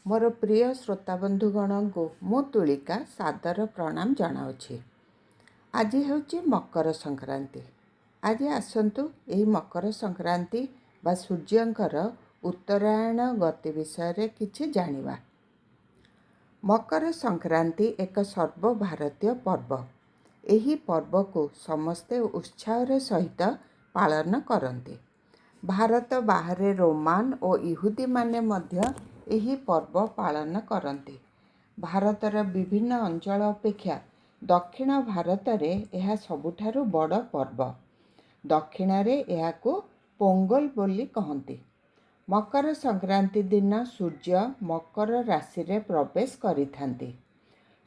मोर प्रिय श्रोताबंधुगण को मु तुलिका सादर प्रणाम जनावछि। आज हेउछि मकर संक्रांति। आज आसंतु एही मकर संक्रांति बा सूर्यंकर उत्तरायण गति विषय किछि जानिबा। मकर संक्रांति एक सर्वभारतीय पर्व। एही पर्व को समस्ते उत्साह सहित पालन करते। भारत बाहर रोमान और इहुदी माने मध्य एही पर्व पालन करते। भारतर विभिन्न अंचल अपेक्षा दक्षिण भारत में यह सबुठारु बड़ पर्व। दक्षिण रे याकू पोंगल बोली कहती। मकर संक्रांति दिन सूर्य मकर राशि रे प्रवेश करिथांती।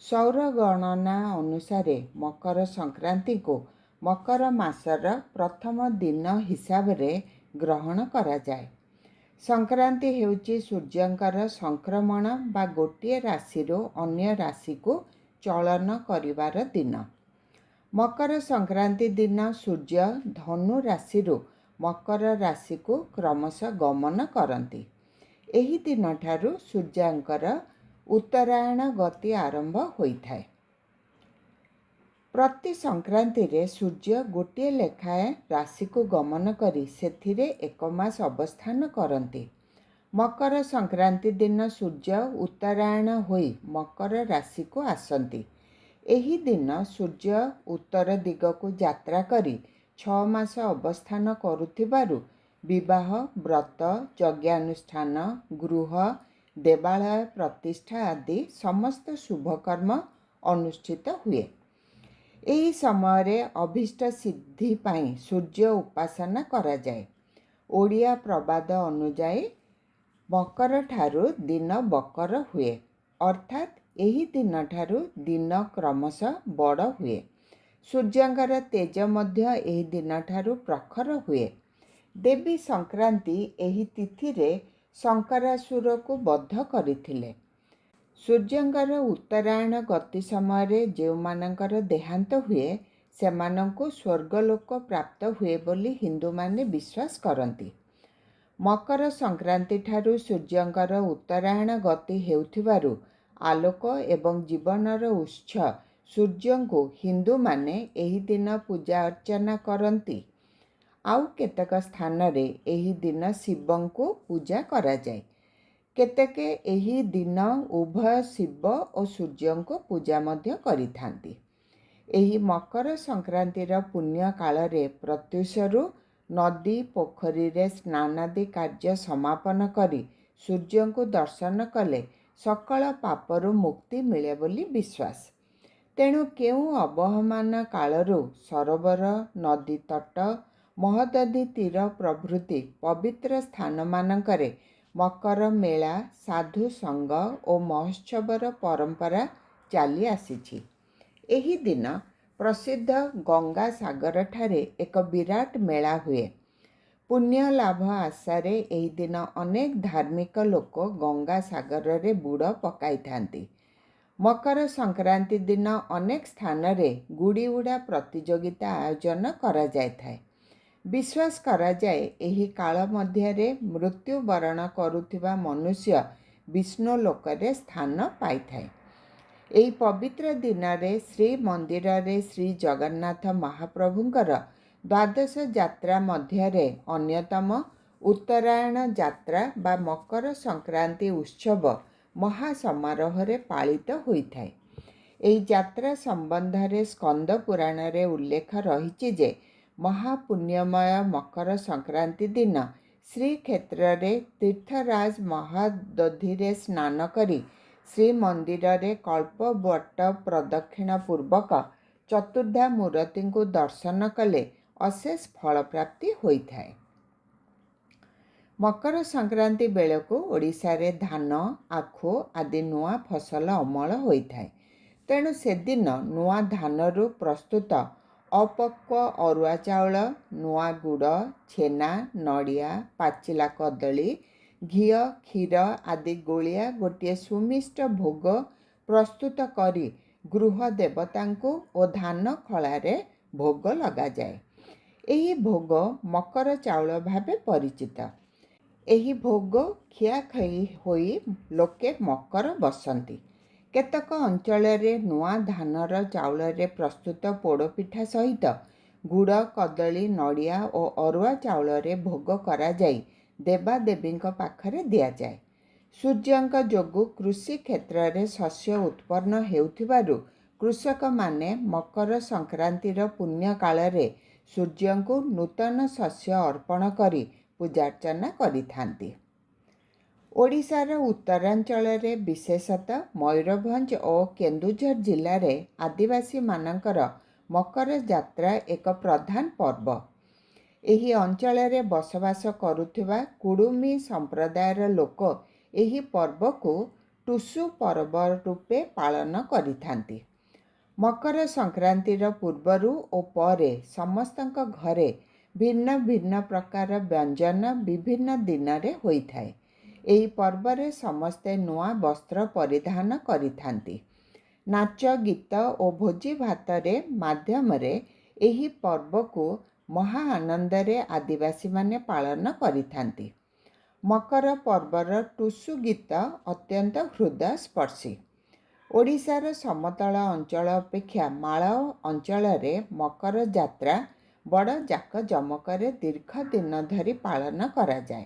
सौर गणना अनुसार मकर संक्रांति को मकर मासर प्रथम दिन हिसाब रे ग्रहण करा जाए। संक्रांति हेउची सूर्यंकर संक्रमण बा गोटिए राशि अन्य राशि को चलन करिवार दिन। मकर संक्रांति दिन सूर्य धनु राशि मकर राशि को क्रमशः गमन करती। एही दिन ठारू सूर्यंकर उत्तरायण गति आरंभ होइथाए। प्रति संक्रांति रे सूर्य गोटे लेखाएं राशि को गमन करी सेथिरे एक मास अवस्थान करती। मकर संक्रांति दिन सूर्य उत्तरायण होई मकर राशि को आसंती। एही दिन सूर्य उत्तर दिग को यात्रा करी 6 मास अवस्थान करुथिबारु विवाह व्रत यज्ञानुष्ठान गृह देवालय प्रतिष्ठा आदि समस्त शुभकर्म अनुष्ठित हुए। एही समय अभीष्ट सिद्धि पाई सूर्य उपासना करा जाए। ओडिया प्रबाद अनुजाई मकर ठारू दिन बकर हुए, अर्थात एही दिन ठारू दिन क्रमशः बड़ हुए। सूर्यंकर तेज मध्य एही दिन ठारू प्रखर हुए। देवी संक्रांति एही तिथि रे शंकरासुर को बद्ध करिथिले। सूर्यंकर उत्तरायण गति समय जो मानकर देहांत हुए सेमानंकु स्वर्गलोक प्राप्त हुए बोली हिंदू माने विश्वास करती। मकर संक्रांति ठारू सूर्यंकर उत्तरायण गति हेउथिबारु आलोक एवं जीवनर उत्स सूर्य को हिंदू माने एही दिन पूजा अर्चना करती। आउ केतक स्थान रे एही दिन शिवं को पूजा करा जाए। केतेके एही दिन उभय शिव और सूर्य को पूजा मध्य करिथांती। एही मकर संक्रांतिर पुण्य काल रे प्रत्युषरु नदी पोखरी रे स्नानादि कार्य समापन करी सूर्य को दर्शन कले सकल पापरु मुक्ति मिले बोली विश्वास। तेणु केउ अवहमान कालरू सरोवर नदी तट महददी तीर प्रभृति पवित्र स्थान मानकरे मकर मेला साधु संग और महोत्सवर परंपरा चली आसीछि। एही दिन प्रसिद्ध गंगा सागर ठारे एक विराट मेला हुए। पुण्य लाभ आशारे एही दिन अनेक धार्मिक लोक गंगा सागर रे बुड़ पकाई थांती। मकर संक्रांति दिन अनेक स्थान रे गुड़ी उड़ा प्रतियोगिता आयोजन करा जाय थाए। विश्वास करा जाए एही काल मध्यरे मृत्यु वरण करुथिबा मनुष्य विष्णु लोकरे स्थान पाई थाए। एही पवित्र दिन रे श्री मंदिर रे श्री जगन्नाथ महाप्रभुंकर द्वादश यात्रा मध्यरे अन्यतम उत्तरायण यात्रा बा मकर संक्रांति उत्सव महासमारोह रे पालित होइथाए। एही यात्रा संबंधरे स्कंद पुराण रे उल्लेख रहिछि जे महापुण्यमय मकर संक्रांति दिन श्रीक्षेत्र रे तीर्थराज महादधि स्नान करी श्री मंदिर रे कल्पवट प्रदक्षिण पूर्वक चतुर्धा मूर्ति को दर्शन कले अशेष फल प्राप्ति होइथाए। मकर संक्रांति बेलको ओडिशा रे धान आखु आदि नुआ फसल अमल होइथाए। तेणु से दिन नुआ धानरू प्रस्तुत अपक्व अरुआ चाउल नुआ गुड़ छेना नड़िया पाचिला कदली घी क्षीर आदि गोलिया गोटे सुमिष्ट भोग प्रस्तुत करी गृह देवतांको और धान खलारे भोग लगा जाए। एही भोग मकर चाउल भावे परिचित। ଏହି ଭୋଗ ଖିଆଖାଇ ହୋଇ ଲୋକେ ମକର ବସନ୍ତି। କେତେକ ଅଞ୍ଚଳରେ ନୂଆ ଧାନର ଚାଉଳରେ ପ୍ରସ୍ତୁତ ପୋଡ଼ପିଠା ସହିତ ଗୁଡ଼, କଦଳୀ, ନଡ଼ିଆ ଓ ଅରୁଆ ଚାଉଳରେ ଭୋଗ କରାଯାଇ ଦେବାଦେବୀଙ୍କ ପାଖରେ ଦିଆଯାଏ। ସୂର୍ଯ୍ୟଙ୍କ ଯୋଗୁଁ କୃଷି କ୍ଷେତ୍ରରେ ଶସ୍ୟ ଉତ୍ପନ୍ନ ହେଉଥିବାରୁ କୃଷକମାନେ ମକର ସଂକ୍ରାନ୍ତିର ପୁଣ୍ୟ କାଳରେ ସୂର୍ଯ୍ୟଙ୍କୁ ନୂତନ ଶସ୍ୟ ଅର୍ପଣ କରି ପୂଜାର୍ଚ୍ଚନା କରିଥାନ୍ତି। ଓଡ଼ିଶାର ଉତ୍ତରାଞ୍ଚଳରେ ବିଶେଷତଃ ମୟୂରଭଞ୍ଜ ଓ କେନ୍ଦୁଝର ଜିଲ୍ଲାରେ ଆଦିବାସୀମାନଙ୍କର ମକର ଯାତ୍ରା ଏକ ପ୍ରଧାନ ପର୍ବ। ଏହି ଅଞ୍ଚଳରେ ବସବାସ କରୁଥିବା କୁଡ଼ୁମି ସମ୍ପ୍ରଦାୟର ଲୋକ ଏହି ପର୍ବକୁ ଟୁସୁ ପର୍ବ ରୂପେ ପାଳନ କରିଥାନ୍ତି। ମକର ସଂକ୍ରାନ୍ତିର ପୂର୍ବରୁ ଓ ପରେ ସମସ୍ତଙ୍କ ଘରେ ଭିନ୍ନ ଭିନ୍ନ ପ୍ରକାର ବ୍ୟଞ୍ଜନ ବିଭିନ୍ନ ଦିନରେ ହୋଇଥାଏ। ଏହି ପର୍ବରେ ସମସ୍ତେ ନୂଆ ବସ୍ତ୍ର ପରିଧାନ କରିଥାନ୍ତି। ନାଚ, ଗୀତ ଓ ଭୋଜି ଭାତରେ ମାଧ୍ୟମରେ ଏହି ପର୍ବକୁ ମହା ଆନନ୍ଦରେ ଆଦିବାସୀମାନେ ପାଳନ କରିଥାନ୍ତି। ମକର ପର୍ବର ଟୁସୁ ଗୀତ ଅତ୍ୟନ୍ତ ହୃଦୟସ୍ପର୍ଶୀ। ଓଡ଼ିଶାର ସମତଳ ଅଞ୍ଚଳ ଅପେକ୍ଷା ମାଳ ଅଞ୍ଚଳରେ ମକର ଯାତ୍ରା ବଡ଼ ଜାକଜମକରେ ଦୀର୍ଘ ଦିନ ଧରି ପାଳନ କରାଯାଏ।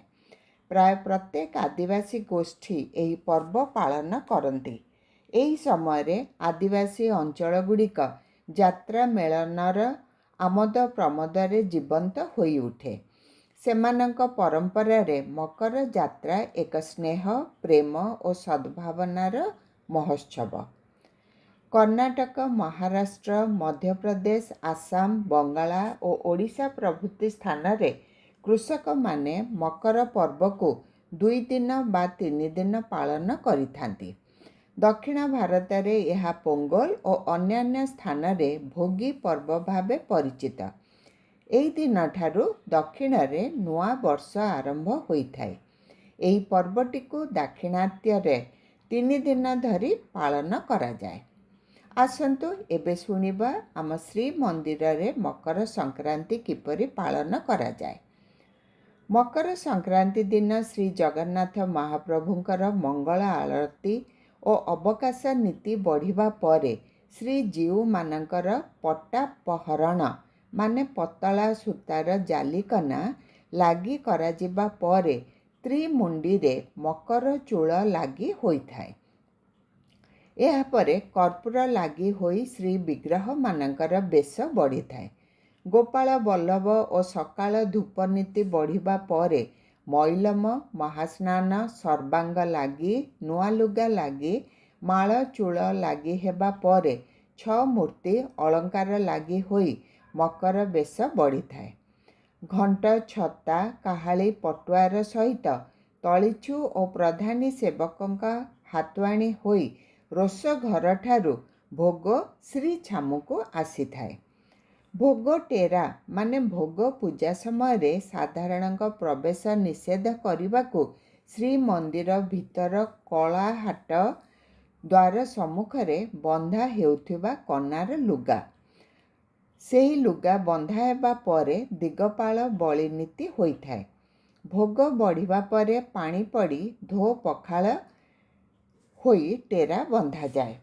ପ୍ରାୟ ପ୍ରତ୍ୟେକ ଆଦିବାସୀ ଗୋଷ୍ଠୀ ଏହି ପର୍ବ ପାଳନ କରନ୍ତି। ଏହି ସମୟରେ ଆଦିବାସୀ ଅଞ୍ଚଳଗୁଡ଼ିକ ଯାତ୍ରା ମେଳନର ଆମୋଦ ପ୍ରମୋଦରେ ଜୀବନ୍ତ ହୋଇଉଠେ। ସେମାନଙ୍କ ପରମ୍ପରାରେ ମକର ଯାତ୍ରା ଏକ ସ୍ନେହ, ପ୍ରେମ ଓ ସଦ୍ଭାବନାର ମହୋତ୍ସବ। କର୍ଣ୍ଣାଟକ, ମହାରାଷ୍ଟ୍ର, ମଧ୍ୟପ୍ରଦେଶ, ଆସାମ, ବଙ୍ଗଳା ଓ ଓଡ଼ିଶା ପ୍ରଭୃତି ସ୍ଥାନରେ କୃଷକମାନେ ମକର ପର୍ବକୁ 2 ଦିନ ବା 3 ଦିନ ପାଳନ କରିଥାନ୍ତି। ଦକ୍ଷିଣ ଭାରତରେ ଏହା ପୋଙ୍ଗଲ ଓ ଅନ୍ୟାନ୍ୟ ସ୍ଥାନରେ ଭୋଗୀ ପର୍ବ ଭାବେ ପରିଚିତ। ଏହି ଦିନଠାରୁ ଦକ୍ଷିଣରେ ନୂଆ ବର୍ଷ ଆରମ୍ଭ ହୋଇଥାଏ। ଏହି ପର୍ବଟିକୁ ଦାକ୍ଷିଣାତ୍ୟରେ 3 ଦିନ ଧରି ପାଳନ କରାଯାଏ। ଆସନ୍ତୁ ଏବେ ଶୁଣିବା ଆମ ଶ୍ରୀମନ୍ଦିରରେ ମକର ସଂକ୍ରାନ୍ତି କିପରି ପାଳନ କରାଯାଏ। ମକର ସଂକ୍ରାନ୍ତି ଦିନ ଶ୍ରୀ ଜଗନ୍ନାଥ ମହାପ୍ରଭୁଙ୍କର ମଙ୍ଗଳ ଆଳତି ଓ ଅବକାଶ ନୀତି ବଢ଼ିବା ପରେ ଶ୍ରୀଜୀଉମାନଙ୍କର ପଟ୍ଟାପହରଣ ମାନେ ପତଳା ସୂତାର ଜାଲିକନା ଲାଗି କରାଯିବା ପରେ ତ୍ରିମୁଣ୍ଡିରେ ମକର ଚୂଳ ଲାଗି ହୋଇଥାଏ। ଏହାପରେ କର୍ପୂର ଲାଗି ହୋଇ ଶ୍ରୀବିଗ୍ରହମାନଙ୍କର ବେଶ ବଢ଼ିଥାଏ। ଗୋପାଳ ବଲ୍ଲଭ ଓ ସକାଳ ଧୂପ ନୀତି ବଢ଼ିବା ପରେ ମଇଲମ, ମହାସ୍ନାନ, ସର୍ବାଙ୍ଗ ଲାଗି, ନୂଆ ଲୁଗା ଲାଗି, ମାଳ ଚୂଳ ଲାଗି ହେବା ପରେ 6 ମୂର୍ତ୍ତି ଅଳଙ୍କାର ଲାଗି ହୋଇ ମକର ବେଶ ବଢ଼ିଥାଏ। ଘଣ୍ଟ, ଛତା, କାହାଳି, ପଟୁଆର ସହିତ ତଳିଛୁ ଓ ପ୍ରଧାନୀ ସେବକଙ୍କ ହାତୁଆଣି ହୋଇ ରୋଷ ଘରଠାରୁ ଭୋଗ ଶ୍ରୀଛାମୁକୁ ଆସିଥାଏ। ଭୋଗ ଟେରା ମାନେ ଭୋଗ ପୂଜା ସମୟରେ ସାଧାରଣଙ୍କ ପ୍ରବେଶ ନିଷେଧ କରିବାକୁ ଶ୍ରୀମନ୍ଦିର ଭିତର କଳାହାଟ ଦ୍ୱାର ସମ୍ମୁଖରେ ବନ୍ଧା ହେଉଥିବା କନାର ଲୁଗା। ସେହି ଲୁଗା ବନ୍ଧା ହେବା ପରେ ଦିଗପାଳ ବଳି ନୀତି ହୋଇଥାଏ। ଭୋଗ ବଢ଼ିବା ପରେ ପାଣି ପଡ଼ି ଧୋ ପଖାଳ ହୋଇ ଟେରା ବନ୍ଧାଯାଏ।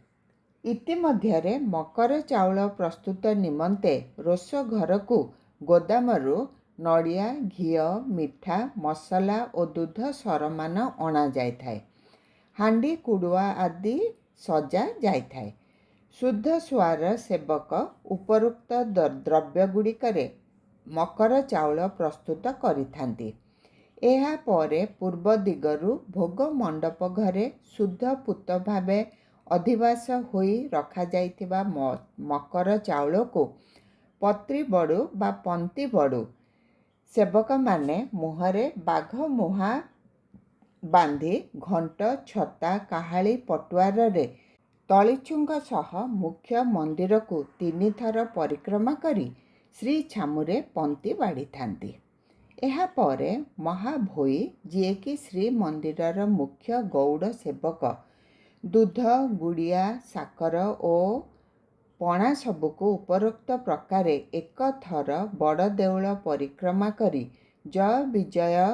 ଇତିମଧ୍ୟରେ ମକର ଚାଉଳ ପ୍ରସ୍ତୁତ ନିମନ୍ତେ ରୋଷ ଘରକୁ ଗୋଦାମରୁ ନଡ଼ିଆ, ଘିଅ, ମିଠା, ମସଲା ଓ ଦୁଧ ସରମାନ ଅଣାଯାଇଥାଏ। ହାଣ୍ଡି କୁଡ଼ୁଆ ଆଦି ସଜା ଯାଇଥାଏ। ଶୁଦ୍ଧ ସୁଆର ସେବକ ଉପରୋକ୍ତ ଦ୍ରବ୍ୟଗୁଡ଼ିକରେ ମକର ଚାଉଳ ପ୍ରସ୍ତୁତ କରିଥାନ୍ତି। ଏହା ପରେ ପୂର୍ବ ଦିଗରୁ ଭୋଗ ମଣ୍ଡପ ଘରେ ଶୁଦ୍ଧ ପୂତ ଭାବେ ଅଧିବାସ ହୋଇ ରଖାଯାଇଥିବା ମକର ଚାଉଳକୁ ପତ୍ରୀ ବଡ଼ୁ ବା ପନ୍ତି ବଡ଼ୁ ସେବକମାନେ ମୁହଁରେ ବାଘ ମୁହାଁ ବାନ୍ଧି ଘଣ୍ଟ, ଛତା, କାହାଳି, ପଟୁଆରରେ ତଳିଛୁଙ୍କ ସହ ମୁଖ୍ୟ ମନ୍ଦିରକୁ 3 ଥର ପରିକ୍ରମା କରି ଶ୍ରୀଛାମୁରେ ପନ୍ତି ବାଢ଼ିଥାନ୍ତି। ଏହାପରେ ମହାଭୋଇ ଯିଏକି ଶ୍ରୀମନ୍ଦିରର ମୁଖ୍ୟ ଗୌଡ଼ ସେବକ ଦୁଧ, ଗୁଡ଼ିଆ, ସାକର ଓ ପଣା ସବୁକୁ ଉପରୋକ୍ତ ପ୍ରକାରେ 1 ଥର ବଡ଼ ଦେଉଳ ପରିକ୍ରମା କରି ଜୟ ବିଜୟ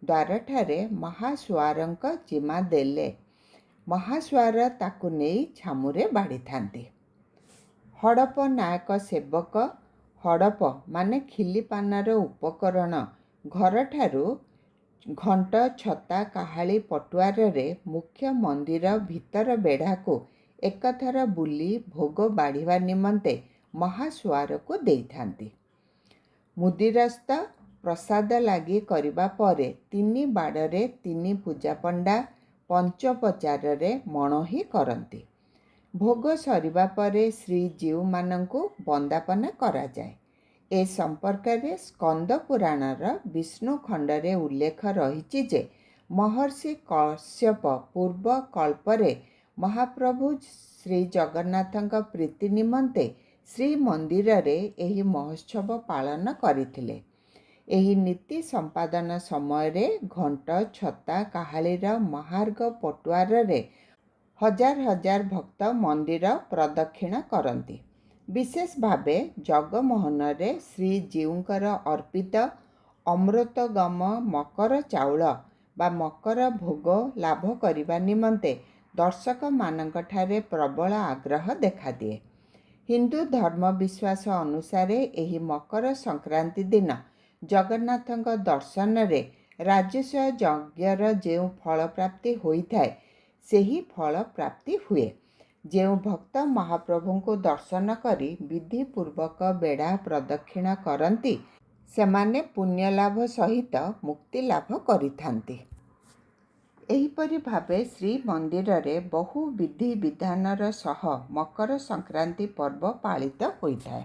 ଦ୍ୱାରଠାରେ ମହାସୁଆରଙ୍କ ଜିମା ଦେଲେ। ମହାସୁଆର ତାକୁ ନେଇ ଛାମୁରେ ବାଡ଼ିଥାନ୍ତି। ହଡ଼ପ ନାୟକ ସେବକ। ହଡ଼ପ ମାନେ ଖିଲିପାନାର ଉପକରଣ। ଘରଠାରୁ ଘଣ୍ଟ, ଛତା, କାହାଳି, ପଟୁଆରରେ ମୁଖ୍ୟ ମନ୍ଦିର ଭିତର ବେଢ଼ାକୁ ଏକଥର ବୁଲି ଭୋଗ ବାଢ଼ିବା ନିମନ୍ତେ ମହାସୁଆରକୁ ଦେଇଥାନ୍ତି। ମୁଦିରସ୍ତ ପ୍ରସାଦ ଲାଗି କରିବା ପରେ 3 ବାଡ଼ରେ 3 ପୂଜାପଣ୍ଡା ପଞ୍ଚୋପଚାରରେ ମଣୋହି କରନ୍ତି। ଭୋଗ ସରିବା ପରେ ଶ୍ରୀଜୀଉମାନଙ୍କୁ ବନ୍ଦାପନା କରାଯାଏ। ଏ ସମ୍ପର୍କରେ ସ୍କନ୍ଦ ପୁରାଣର ବିଷ୍ଣୁ ଖଣ୍ଡରେ ଉଲ୍ଲେଖ ରହିଛି ଯେ ମହର୍ଷି କଶ୍ୟପ ପୂର୍ବ କଳ୍ପରେ ମହାପ୍ରଭୁ ଶ୍ରୀଜଗନ୍ନାଥଙ୍କ ପ୍ରୀତି ନିମନ୍ତେ ଶ୍ରୀମନ୍ଦିରରେ ଏହି ମହୋତ୍ସବ ପାଳନ କରିଥିଲେ। ଏହି ନୀତି ସମ୍ପାଦନ ସମୟରେ ଘଣ୍ଟ, ଛତା, କାହାଳିର ମହାର୍ଘ ପଟୁଆରରେ ହଜାର ହଜାର ଭକ୍ତ ମନ୍ଦିର ପ୍ରଦକ୍ଷିଣ କରନ୍ତି। ବିଶେଷ ଭାବେ ଜଗମୋହନରେ ଶ୍ରୀଜୀଉଙ୍କର ଅର୍ପିତ ଅମୃତଗମ ମକର ଚାଉଳ ବା ମକର ଭୋଗ ଲାଭ କରିବା ନିମନ୍ତେ ଦର୍ଶକମାନଙ୍କଠାରେ ପ୍ରବଳ ଆଗ୍ରହ ଦେଖାଦିଏ। ହିନ୍ଦୁ ଧର୍ମ ବିଶ୍ୱାସ ଅନୁସାରେ ଏହି ମକର ସଂକ୍ରାନ୍ତି ଦିନ ଜଗନ୍ନାଥଙ୍କ ଦର୍ଶନରେ ରାଜସ୍ୱ ଯଜ୍ଞର ଯେଉଁ ଫଳ ପ୍ରାପ୍ତି ହୋଇଥାଏ ସେହି ଫଳ ପ୍ରାପ୍ତି ହୁଏ। ଯେଉଁ ଭକ୍ତ ମହାପ୍ରଭୁଙ୍କୁ ଦର୍ଶନ କରି ବିଧିପୂର୍ବକ ବେଢ଼ା ପ୍ରଦକ୍ଷିଣ କରନ୍ତି ସେମାନେ ପୁଣ୍ୟଲାଭ ସହିତ ମୁକ୍ତି ଲାଭ କରିଥାନ୍ତି। ଏହିପରି ଭାବେ ଶ୍ରୀମନ୍ଦିରରେ ବହୁ ବିଧିବିଧାନର ସହ ମକର ସଂକ୍ରାନ୍ତି ପର୍ବ ପାଳିତ ହୋଇଥାଏ।